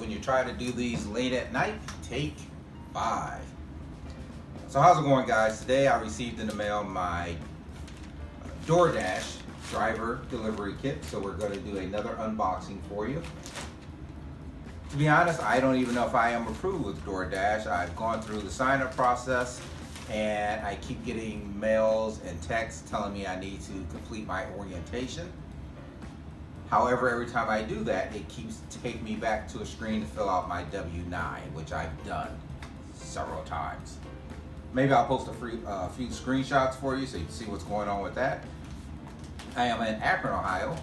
when you try to do these late at night, take 5. So how's it going, guys? Today I received in the mail my DoorDash driver delivery kit. So we're going to do another unboxing for you. To be honest, I don't even know if I am approved with DoorDash. I've gone through the sign-up process and I keep getting mails and texts telling me I need to complete my orientation. However, every time I do that, it keeps taking me back to a screen to fill out my W-9, which I've done several times. Maybe I'll post a few screenshots for you so you can see what's going on with that. I am in Akron, Ohio.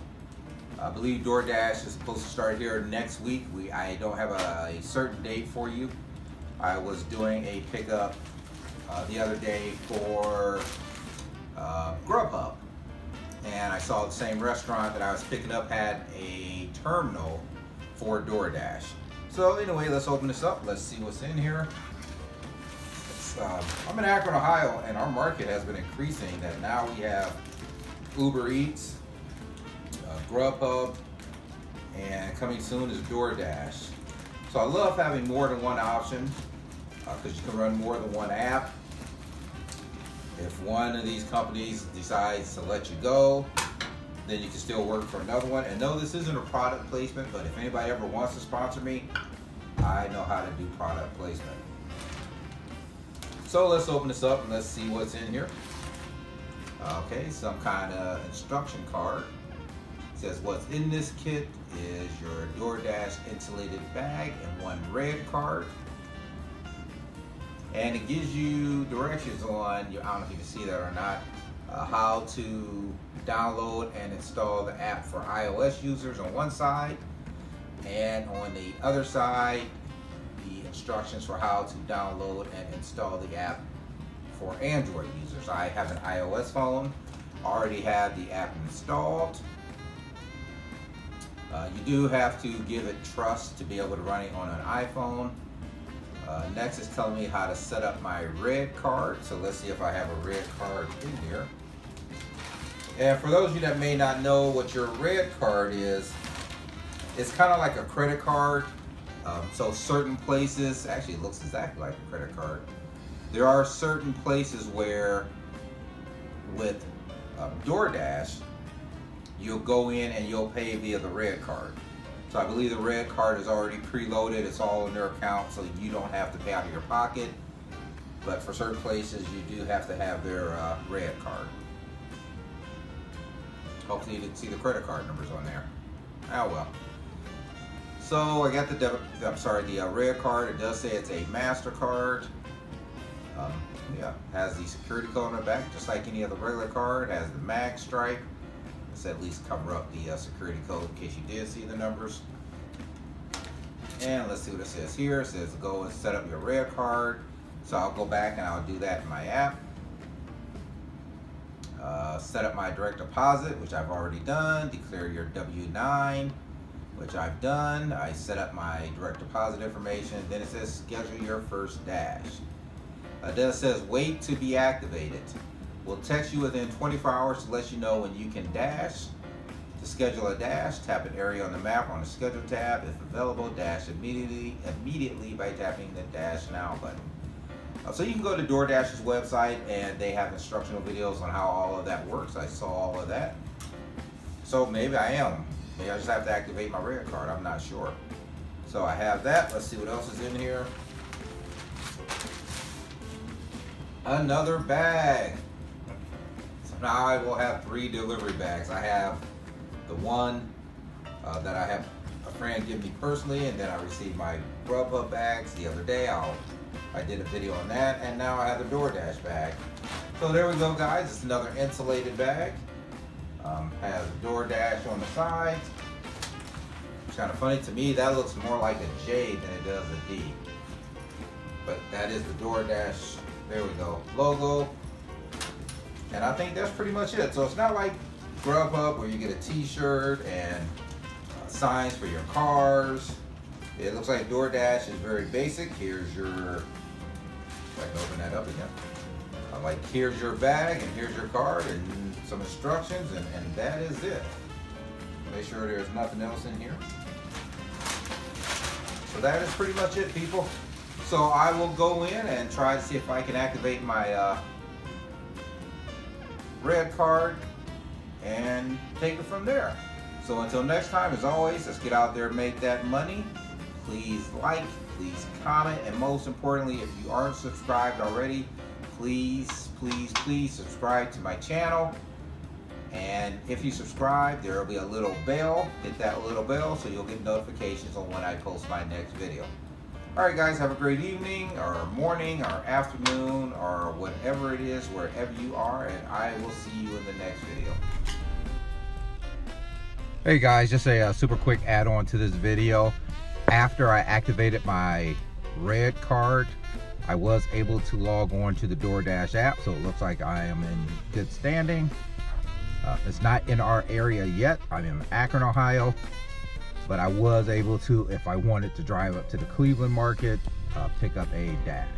I believe DoorDash is supposed to start here next week. I don't have a certain date for you. I was doing a pickup the other day for Grubhub. And I saw the same restaurant that I was picking up had a terminal for DoorDash. So anyway, let's open this up. Let's see what's in here. I'm in Akron, Ohio, and our market has been increasing. That now we have Uber Eats, Grubhub, and coming soon is DoorDash. So I love having more than one option because you can run more than one app. If one of these companies decides to let you go, then you can still work for another one. And no, this isn't a product placement, but if anybody ever wants to sponsor me, I know how to do product placement. So let's open this up and let's see what's in here. Okay, some kind of instruction card. It says what's in this kit is your DoorDash insulated bag and one red card. And it gives you directions on, I don't know if you can see that or not, how to download and install the app for iOS users on one side, and on the other side, the instructions for how to download and install the app for Android users. I have an iOS phone, already have the app installed. You do have to give it trust to be able to run it on an iPhone. Next is telling me how to set up my red card. So let's see if I have a red card in here. And for those of you that may not know what your red card is, it's kind of like a credit card. So certain places, actually it looks exactly like a credit card. There are certain places where with DoorDash, you'll go in and you'll pay via the red card. So I believe the red card is already preloaded. It's all in their account, so you don't have to pay out of your pocket. But for certain places, you do have to have their red card. Hopefully you didn't see the credit card numbers on there. Oh well. So I got the red card. It does say it's a MasterCard. Yeah, has the security code on the back, just like any other regular card. It has the mag stripe. Let's at least cover up the security code in case you did see the numbers. And let's see what it says here. It says go and set up your red card. So I'll go back and I'll do that in my app. Set up my direct deposit, which I've already done. Declare your W-9, which I've done. I set up my direct deposit information. Then it says schedule your first dash. Then it says wait to be activated. We'll text you within 24 hours to let you know when you can dash. To schedule a dash, tap an area on the map on the schedule tab. If available, dash immediately by tapping the dash now button. So you can go to DoorDash's website and they have instructional videos on how all of that works. I saw all of that. So maybe I just have to activate my red card. I'm not sure. So I have that. Let's see what else is in here. Another bag. Now I will have 3 delivery bags. I have the one that I have a friend give me personally, and then I received my Grubhub bags the other day. I did a video on that, and now I have the DoorDash bag. So there we go, guys. It's another insulated bag. Has DoorDash on the sides. It's kind of funny to me. That looks more like a J than it does a D. But that is the DoorDash. There we go. Logo. And I think that's pretty much it. So it's not like Grubhub where you get a t-shirt and signs for your cars. It looks like DoorDash is very basic. Here's your, if I can open that up again. Like here's your bag and here's your card and some instructions and that is it. Make sure there's nothing else in here. So that is pretty much it, people. So I will go in and try to see if I can activate my red card and take it from there. So until next time, as always, let's get out there and make that money. Please like, please comment, and most importantly, if you aren't subscribed already, please, please, please subscribe to my channel. And if you subscribe, there will be a little bell. Hit that little bell so you'll get notifications on when I post my next video. Alright guys, have a great evening, or morning, or afternoon, or whatever it is, wherever you are, and I will see you in the next video. Hey guys, just a super quick add-on to this video. After I activated my red card, I was able to log on to the DoorDash app, so it looks like I am in good standing. It's not in our area yet. I'm in Akron, Ohio, but I was able to, if I wanted to drive up to the Cleveland market, pick up a Dash.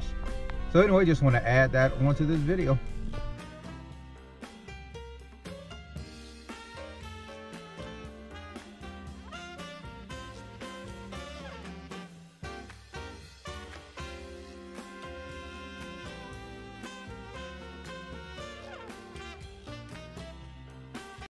So anyway, just want to add that onto this video.